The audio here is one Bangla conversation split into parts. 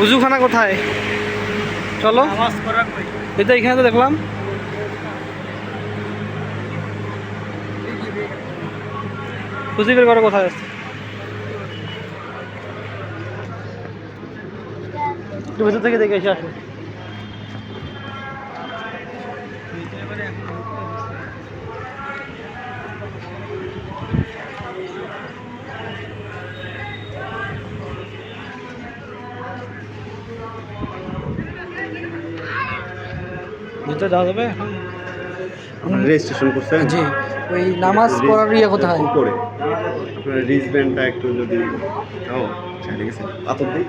উজুখানা কোথায়? চলো, এটা এখানে তো দেখলাম। খুঁজি বের করো কোথায় আছে। একটু ভেতর থেকে দেখে এসে আসো। ভিতরে যাওয়া যাবে? আপনারা রেজিস্ট্রেশন করছেন? জি। ওই নামাজ পড়ার ইয়ে কোথায়? উপরে আপনার রিজব্যান্ডটা একটু যদি ঠিক আছে পাথর দিই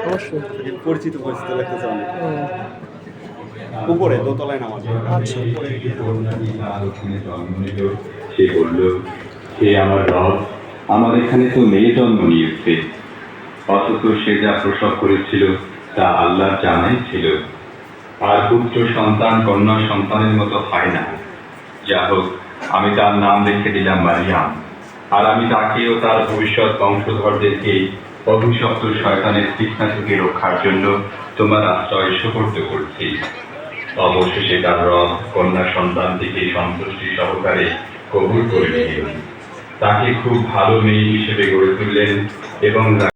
অবশ্যই। পরিচিত লাগতেছে অনেক। ও, উপরে দোতলায় নামাজ আচ্ছা। সে বলল, হে আমার রব, আমার এখানে তো মেয়ে জন্ম নিয়েছে, অথচ সে যা প্রসব করেছিল তা আল্লাহর জানাই ছিল। আর পুত্র সন্তান কন্যা সন্তানের মতো হয় না। যা হোক, আমি তার নাম রেখে দিলাম মারিয়াম। আর আমি তাকে ও তার ভবিষ্যৎ বংশধরদেরকে অভিশপ্ত শয়তানের তৃষ্ণা থেকে রক্ষার জন্য তোমার আশ্রয় সুপর্দ করছি। অবশেষে তার রব কন্যা সন্তানটিকে সন্তুষ্টি সহকারে কবুল করে নিলেন। তাকে খুব ভালো মেয়ে হিসেবে গড়ে তুললেন এবং